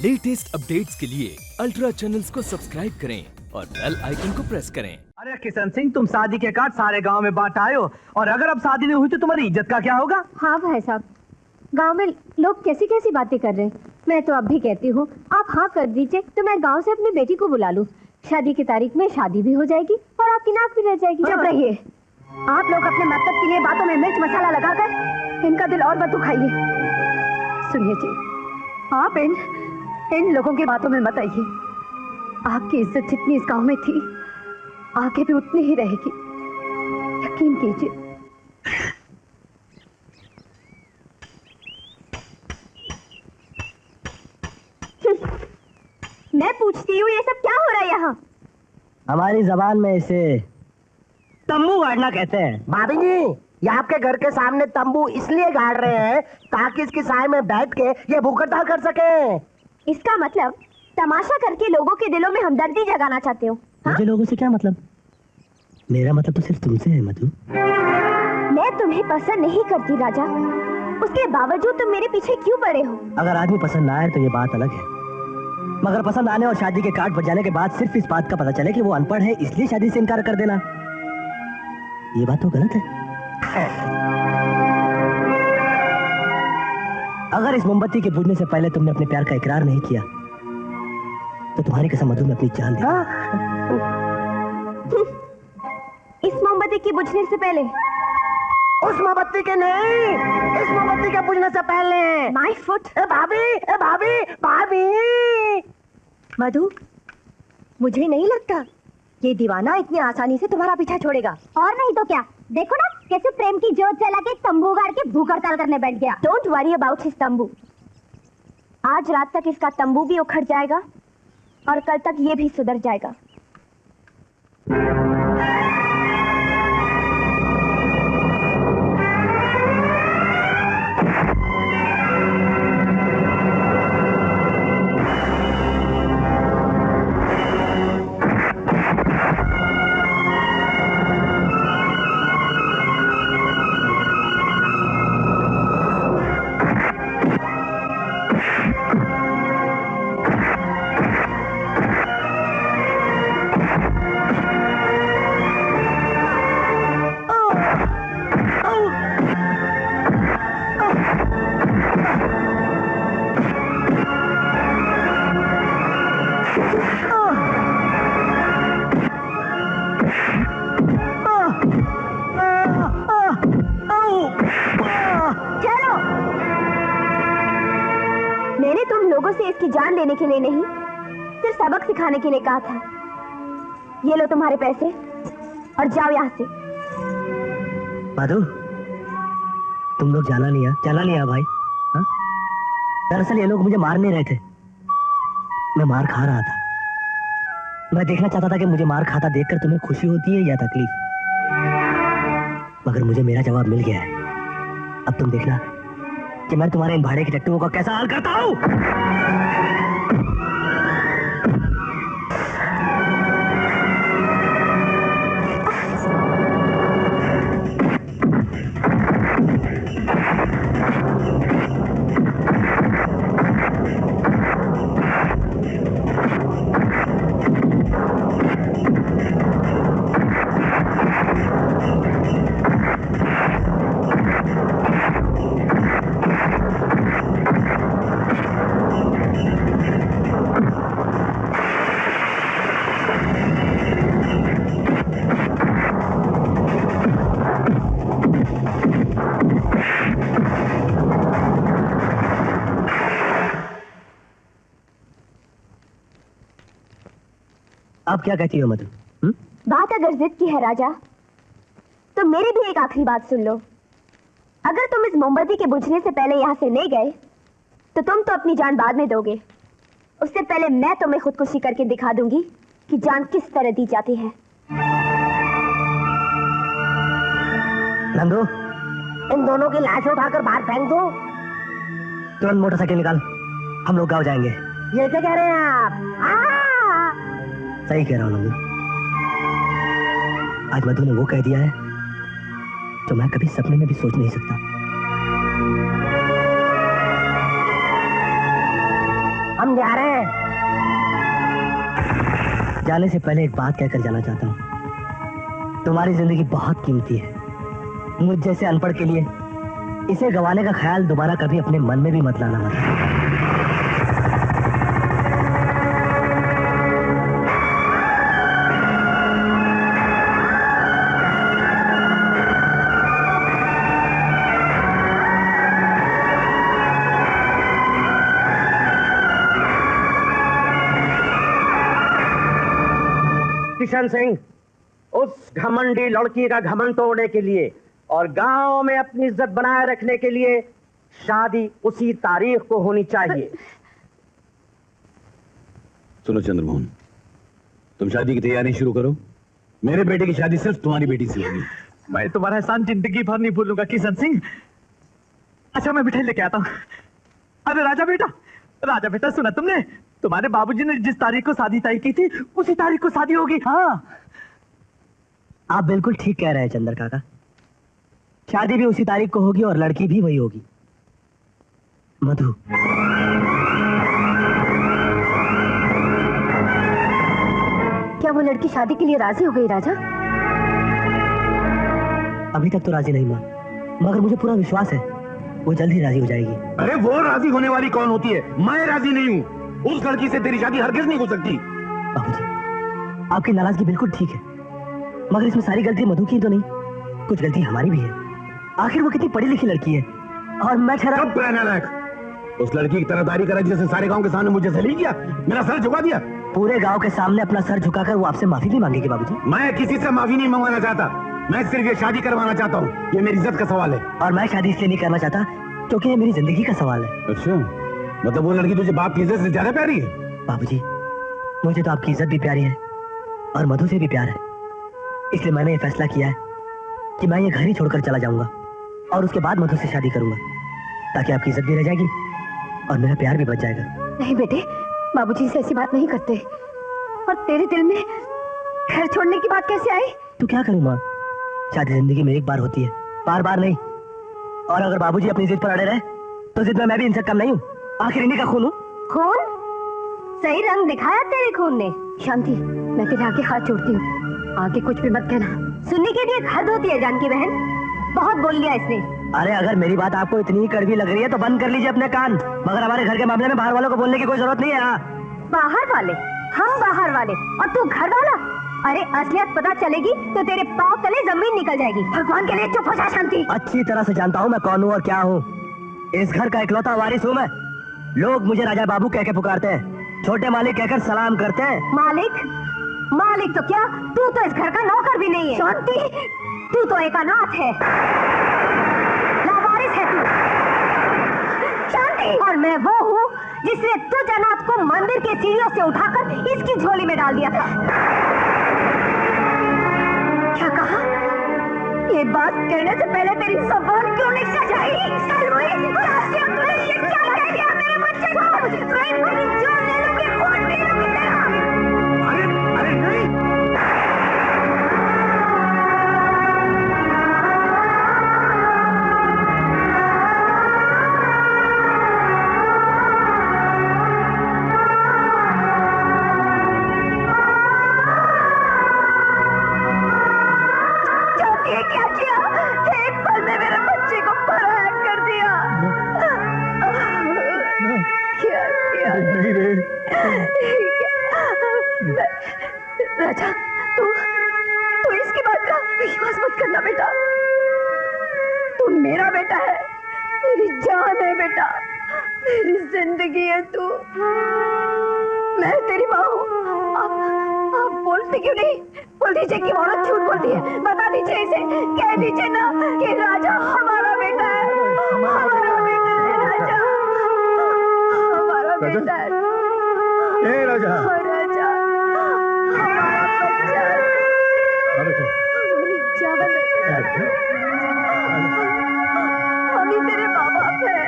Latest updates के लिए ultra channels को सब्सक्राइब करें और बेल आइकन को प्रेस करें। अरे किशन सिंह, तुम शादी के कार्ड सारे गांव में बांट आए हो, और अगर अब शादी नहीं हुई तो तुम्हारी इज्जत का क्या होगा? हाँ भाई साहब, गांव में लोग कैसी कैसी बातें कर रहे हैं। मैं तो अब भी कहती हूँ आप हाँ कर दीजिए तो मैं गांव से अपनी बेटी को बुला लूँ। शादी की तारीख में शादी भी हो जाएगी और आपकी नाक भी रह जाएगी। चुप रहिए। आप लोग अपने मतलब के लिए बातों में मिर्च मसाला लगाकर इनका दिल और मत दुखाइए। सुनिए जी, आप इन लोगों की बातों में मत आइए। आपकी इज्जत जितनी इस गांव में थी आगे भी उतनी ही रहेगी, यकीन कीजिए। मैं पूछती हूँ ये सब क्या हो रहा है यहाँ? हमारी जबान में इसे तंबू गाड़ना कहते हैं। भाभी जी, ये आपके घर के सामने तंबू इसलिए गाड़ रहे हैं ताकि इसकी साए में बैठ के ये भूख हड़ताल कर सके। इसका मतलब तमाशा करके लोगों के दिलों में हमदर्दी जगाना चाहते हो? मुझे लोगों से क्या मतलब? मेरा मतलब तो सिर्फ तुमसे है मधु। मैं तुम्हें पसंद नहीं करती राजा, उसके बावजूद तुम मेरे पीछे क्यों पड़े हो? अगर आदमी पसंद ना आए तो ये बात अलग है, मगर पसंद आने और शादी के कार्ड बजाने के बाद सिर्फ इस बात का पता चले कि वो अनपढ़ है इसलिए शादी से इनकार कर देना, ये बात तो गलत है। अगर इस मोमबत्ती के बुझने से पहले तुमने अपने प्यार का इकरार नहीं किया तो तुम्हारी कसम मधु में अपनी जान दे। इस मोमबत्ती के बुझने से पहले? उस मोमबत्ती के नहीं, इस मोमबत्ती के बुझने से पहले। My foot. भाभी, भाभी, भाभी। मधु, मुझे नहीं लगता ये दीवाना इतनी आसानी से तुम्हारा पीछा छोड़ेगा। और नहीं तो क्या, देखो ना कैसे प्रेम की जोत जला के तंबू गाड़ के भूख हड़ताल करने बैठ गया। डोंट वरी अबाउट हिज तंबू। आज रात तक इसका तंबू भी उखड़ जाएगा और कल तक ये भी सुधर जाएगा। मैंने तुम लोगों से इसकी जान लेने के लिए नहीं, सिर्फ सबक सिखाने के लिए कहा था। ये लो तुम्हारे पैसे और जाओ यहाँ से। मधु, तुम लोग जाना नहीं है भाई। हाँ? दरअसल ये लोग मुझे मार नहीं रहे थे, मैं मार खा रहा था। मैं देखना चाहता था कि मुझे मार खाता देखकर तुम्हें खुशी होती है या तकलीफ, मगर मुझे मेरा जवाब मिल गया है। अब तुम देखना कि मैं तुम्हारे इन भाड़े के टट्टुओं का कैसा हाल करता हूं। आप क्या कहती हो मधु? बात अगर जिद की है राजा, तो मेरी भी एक आखिरी बात सुन लो। अगर तुम इस मोमबत्ती के बुझने से पहले यहाँ से नहीं गए तो तुम तो अपनी जान बाद में दोगे। उससे पहले मैं तुम्हें खुदकुशी करके दिखा दूंगी कि जान किस तरह दी जाती है। नंदू, इन दोनों की लाशें उठाकर बाहर फेंक दो। तुरंत मोटरसाइकिल निकाल, हम लोग गाँव जाएंगे। ये क्या कह रहे हैं आप? सही कह रहा हूँ नंदू, आज मधु ने वो कह दिया है तो मैं कभी सपने में भी सोच नहीं सकता। हम जा जाने से पहले एक बात कहकर जाना चाहता हूँ। तुम्हारी जिंदगी बहुत कीमती है। मुझ जैसे अनपढ़ के लिए इसे गंवाने का ख्याल दोबारा कभी अपने मन में भी मत लाना मत। किशन सिंह, उस घमंडी लड़की का घमंड तोड़ने के लिए और गांव में अपनी इज्जत बनाए रखने के लिए शादी उसी तारीख को होनी चाहिए। सुनो चंद्रमोहन, तुम शादी की तैयारी शुरू करो। मेरे बेटे की शादी सिर्फ तुम्हारी बेटी से होगी। मैं तुम्हारा एहसान जिंदगी भर नहीं भूलूंगा किशन सिंह। अच्छा मैं मिठाई लेके आता हूँ। अरे राजा बेटा सुना तुमने? तुम्हारे बाबूजी ने जिस तारीख को शादी तय की थी उसी तारीख को शादी होगी। हाँ, आप बिल्कुल ठीक कह रहे हैं चंद्र काका। शादी भी उसी तारीख को होगी और लड़की भी वही होगी, मधु। क्या वो लड़की शादी के लिए राजी हो गई राजा? अभी तक तो राजी नहीं मां, मगर मुझे पूरा विश्वास है वो जल्द ही राजी हो जाएगी। अरे वो राजी होने वाली कौन होती है? मैं राजी नहीं हूँ। उस लड़की से तेरी शादी हरगिज नहीं हो सकती। बाबूजी, आपकी नाराजगी बिल्कुल ठीक है, मगर इसमें सारी गलती मधु की तो नहीं, कुछ गलती हमारी भी है। आखिर वो कितनी पढ़ी लिखी लड़की है और मैं कब रहना लायक? उस लड़की की तरफदारी करा जिसने सारे गांव के सामने मुझे सलील किया, मेरा सर झुका दिया। पूरे गांव के सामने अपना सर झुकाकर वो आपसे माफी भी मांगेगी बाबूजी। मैं किसी से माफी नहीं मंगवाना चाहता, मैं सिर्फ ये शादी करवाना चाहता हूँ। ये मेरी इज्जत का सवाल है। और मैं शादी इसलिए नहीं करना चाहता क्योंकि ये मेरी जिंदगी का सवाल है। अच्छा, मतलब वो लड़की तुझे बाप की इज्जत से ज्यादा प्यारी है? बाबूजी, मुझे तो आपकी इज्जत भी प्यारी है और मधु से भी प्यार है। इसलिए मैंने ये फैसला किया है कि मैं ये घर ही छोड़कर चला जाऊंगा और उसके बाद मधु से शादी करूंगा, ताकि आपकी इज्जत भी रह जाएगी और मेरा प्यार भी बच जाएगा। नहीं बेटे, बाबूजी से ऐसी बात नहीं करते। और तेरे दिल में घर छोड़ने की बात कैसे आई? तो क्या करूं माँ, शादी जिंदगी में एक बार होती है, बार बार नहीं। और अगर बाबूजी अपनी जिद पर अड़े रहे तो जिद में मैं भी इनसे कम नहीं हूँ। आखिर इन्हीं का खून हूँ। खून? सही रंग दिखाया तेरे खून ने। शांति, मैं तेरे आगे हाथ जोड़ती हूँ, आगे कुछ भी मत कहना। सुनने के लिए हद होती है जानकी बहन, बहुत बोल लिया इसने। अरे अगर मेरी बात आपको इतनी कड़वी लग रही है तो बंद कर लीजिए अपने कान, मगर हमारे घर के मामले में बाहर वालों को बोलने की कोई जरूरत नहीं है। बाहर वाले? हम बाहर वाले और तू घर वाला? अरे असलियत पता चलेगी तो तेरे पांव तले जमीन निकल जाएगी। भगवान के लिए चुप हो जा शांति। अच्छी तरह से जानता हूँ मैं कौन हूँ और क्या हूँ। इस घर का इकलौता वारिस हूँ मैं। लोग मुझे राजा बाबू कह के पुकारते हैं, छोटे मालिक कहकर सलाम करते हैं। मालिक तो क्या, तू तो इस घर का नौकर भी नहीं है। शांति, तू तो एक अनाथ है, लावारिस है तू। शांति, और मैं वो हूँ जिसने तुझ अनाथ को मंदिर के सीढ़ियों से उठाकर इसकी झोली में डाल दिया था। क्या कहा? ये बात कहने से पहले तेरी जुबान क्यों नहीं सजाई? क्या कह दिया मेरे बच्चे को? मैं तेरी जान ले लूंगी, खून पी लूंगी तेरा। अरे नहीं। क्या किया? एक पल में मेरे बच्चे को पराया कर दिया। क्या किया? नहीं रे। राजा, तू इसकी बात का विश्वास मत करना बेटा। तू मेरा बेटा है, मेरी जान है बेटा, मेरी जिंदगी है तू। मैं तेरी माँ हूँ। आप बोलते क्यों नहीं? बोल दीजिए कि औरत झूठ बोलती है। बता दीजिए इसे, कह दीजिए ना कि राजा हमारा बेटा है, हमारा बेटा है राजा, हमारा बेटा है। ए राजा, राजा, हमारा बच्चा है, हमारी जान है। हम ही तेरे माँ बाप हैं।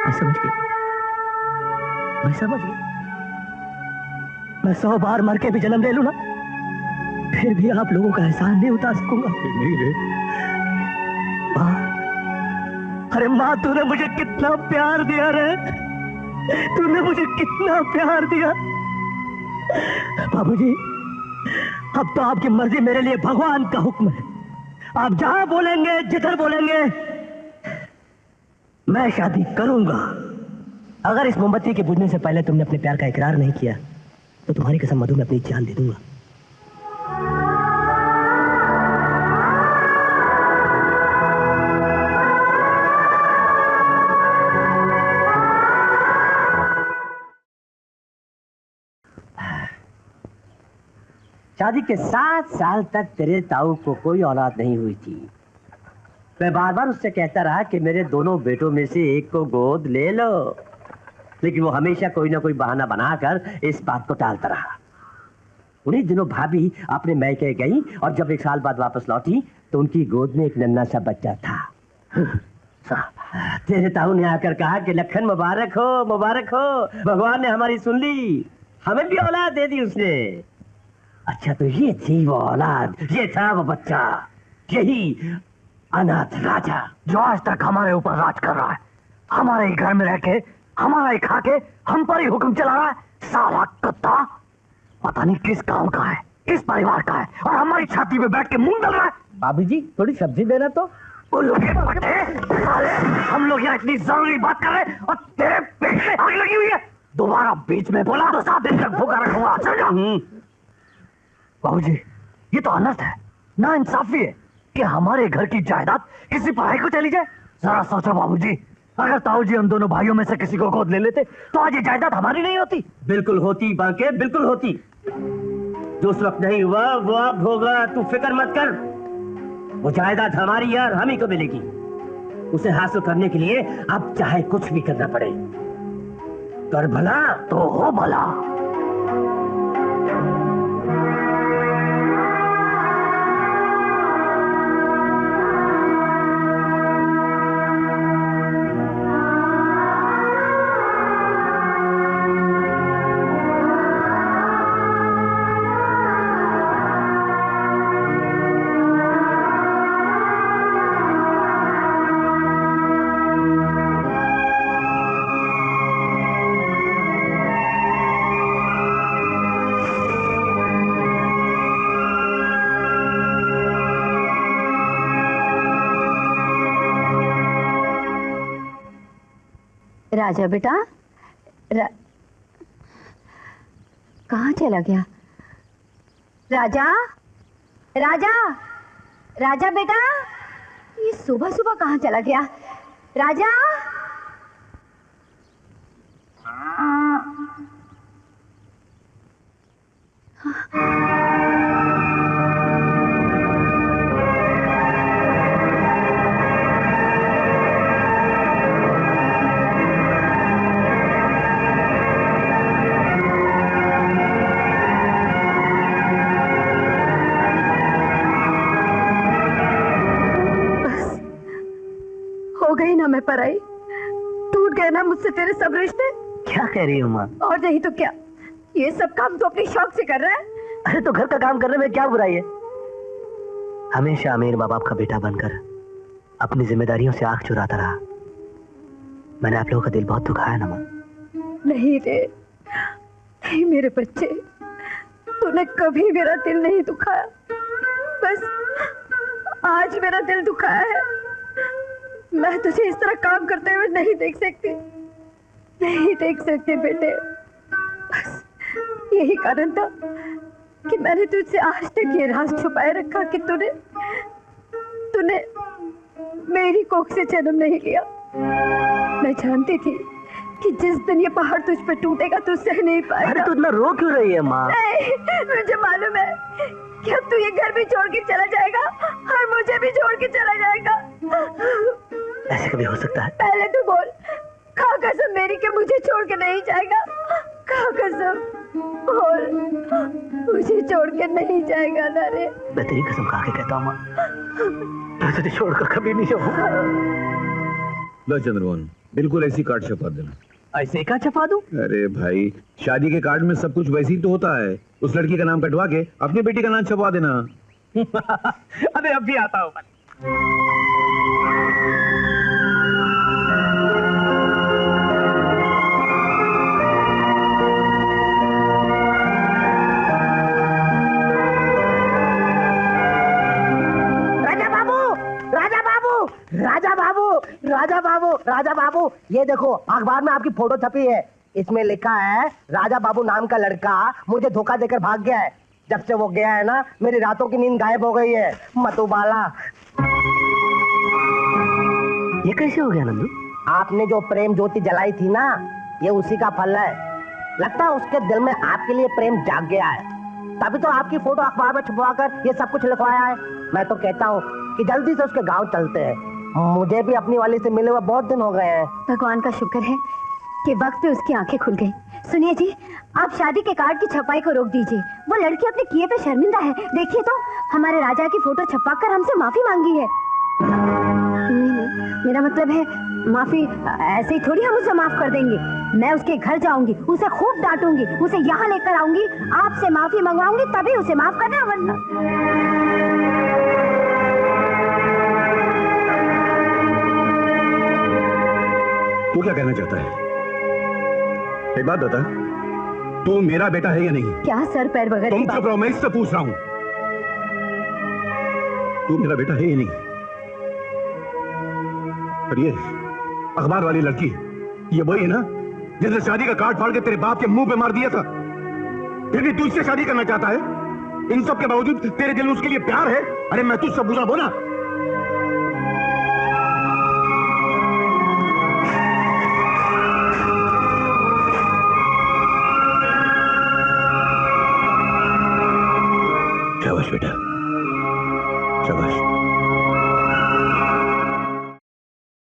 मैं समझ गया, मैं 100 बार मर के भी जन्म ले लूं ना, फिर भी आप लोगों का एहसान नहीं उतार सकूंगा। नहीं रे। माँ, अरे माँ, तूने मुझे कितना प्यार दिया रे। तूने मुझे कितना प्यार दिया। बाबूजी, अब तो आपकी मर्जी मेरे लिए भगवान का हुक्म है। आप जहां बोलेंगे, जिधर बोलेंगे, मैं शादी करूंगा। अगर इस मोमबत्ती के बुझने से पहले तुमने अपने प्यार का इकरार नहीं किया तो तुम्हारी कसम मधु में अपनी जान दे दूंगा। शादी के 7 साल तक तेरे ताऊ को कोई औलाद नहीं हुई थी। मैं बार बार उससे कहता रहा कि मेरे दोनों बेटों में से एक को गोद ले लो, लेकिन वो हमेशा कोई ना कोई बहाना बनाकर इस बात को टालता रहा। उन्हीं दिनों भाभी अपने मैके गई और जब 1 साल बाद वापस लौटी तो उनकी गोद में एक नन्हा सा बच्चा था। तेरे ताऊ ने आकर कहा कि लखन मुबारक हो, मुबारक हो, भगवान ने हमारी सुन ली, हमें भी औलाद दे दी उसने। अच्छा, तो ये थी वो औलाद, ये था वो बच्चा, यही अनाथ राजा जो आज तक हमारे ऊपर राज कर रहा है, हमारे ही घर में रह के, हमारा ही खा के, हम पर ही हुक्म चला रहा है। साला कुत्ता, पता नहीं किस गांव का है, किस परिवार का है, और हमारी छाती पे बैठ के मुंह डाल रहा है। बाबूजी थोड़ी सब्जी देना तो। उल्लू के पट्टे, साले, हम लोग यहाँ इतनी जरूरी बात कर रहे हैं और तेरे पेट में आग लगी हुई है। दोबारा बीच में बोला तो 7 दिन तक भूखा रखूंगा, समझा? बाबूजी, ये तो अनर्थ है, ना इंसाफी है कि हमारे घर की जायदाद किसी पढ़ाई को चली जाए। जरा सोचो बाबूजी, अगर ताऊ जी हम दोनों भाइयों में से किसी को गोद ले लेते तो आज ये जायदाद हमारी नहीं होती। बिल्कुल होती बांके, बिल्कुल होती। जो उस वक्त नहीं हुआ वो अब होगा, तू फिक्र मत कर। वो जायदाद हमारी यार, हम ही को मिलेगी। उसे हासिल करने के लिए अब चाहे कुछ भी करना पड़े। कर भला तो हो भला। राजा बेटा, कहाँ चला गया? राजा, राजा, राजा बेटा, ये सुबह सुबह कहाँ चला गया? राजा, हो गई ना मैं पराई, टूट गए ना मुझसे तेरे सब रिश्ते। क्या कह रही हो माँ? और नहीं तो क्या, ये सब काम तो अपने शौक से कर रहा है। अरे तो घर का काम करने में क्या बुराई है? हमेशा अमीर माँ बाप का बेटा बनकर अपनी जिम्मेदारियों से आंख चुराता रहा। मैंने आप लोगों का दिल बहुत दुखाया ना माँ। नहीं रे, नहीं मेरे बच्चे, तूने कभी मेरा दिल नहीं दुखाया, बस आज मेरा दिल दुखाया है। मैं तुझे इस तरह काम करते हुए नहीं देख सकती, नहीं देख सकती बेटे। बस यही कारण था कि मैंने तुझसे आज तक ये राज छुपाए रखा कि तूने मेरी कोख से जन्म नहीं लिया। मैं जानती थी कि जिस दिन ये पहाड़ तुझ पे टूटेगा तू सह नहीं पाएगा। अरे तो इतना रो क्यों रही है माँ? नहीं, मुझे मालूम है कि अब तू ये घर भी छोड़ के चला जाएगा और मुझे भी छोड़ के चला जाएगा। ऐसे कभी हो सकता है? पहले तो बोल, खा कसम मेरी कि मुझे छोड़ के नहीं जाएगा। खा कसम बोल, मुझे छोड़ के नहीं जाएगा ना रे? मैं तेरी कसम खा के कहता हूँ माँ, मैं तुझे छोड़कर कभी नहीं जाऊंगा। लो चंद्रमोहन, बिल्कुल ऐसी कार्ड छपा देना। ऐसे का छपा दूं? अरे भाई, शादी के कार्ड में सब कुछ वैसे ही तो होता है। उस लड़की का नाम कटवा के अपनी बेटी का नाम छपवा देना। अरे अभी आता हूँ। राजा बाबू, राजा बाबू, राजा बाबू, ये देखो अखबार में आपकी फोटो छपी है। इसमें लिखा है राजा बाबू नाम का लड़का मुझे धोखा देकर भाग गया है। जब से वो गया है ना, मेरी रातों की नींद गायब हो गई है। मधुबाला, ये कैसे हो गया नंदू? आपने जो प्रेम ज्योति जलाई थी ना, ये उसी का फल है। लगता है उसके दिल में आपके लिए प्रेम जाग गया है, तभी तो आपकी फोटो अखबार में छपवाकर ये सब कुछ लिखवाया है। मैं तो कहता हूँ कि जल्दी से उसके गांव चलते हैं। मुझे भी अपनी वाली से मिले हुए बहुत दिन हो गए हैं। भगवान का शुक्र है कि वक्त पे उसकी आंखें खुल गई। सुनिए जी, आप शादी के कार्ड की छपाई को रोक दीजिए। वो लड़की अपने किए पे शर्मिंदा है। देखिए तो, हमारे राजा की फोटो छपवाकर हमसे माफी मांगी है। नहीं, मेरा मतलब है माफी ऐसे ही थोड़ी हम उसे माफ कर देंगे। मैं उसके घर जाऊंगी, उसे खूब डांटूंगी, उसे यहाँ लेकर आऊंगी, आपसे माफी मंगवाऊंगी, तभी उसे माफ करना, वरना। तू क्या कहना चाहता है? एक बात बता, तू मेरा बेटा है या नहीं? क्या सर पैर वगैरह तुम की बात? चुप रहो, मैं इससे पूछ रहा हूं। तू मेरा बेटा है या नहीं? पर ये अखबार वाली लड़की, ये वही है ना जिसने शादी का कार्ड फाड़ के तेरे बाप के मुंह पे मार दिया था? फिर भी तू इससे शादी करना चाहता है? इन सब के बावजूद तेरे दिल में उसके लिए प्यार है? अरे मैं तुझसे बुरा बोला,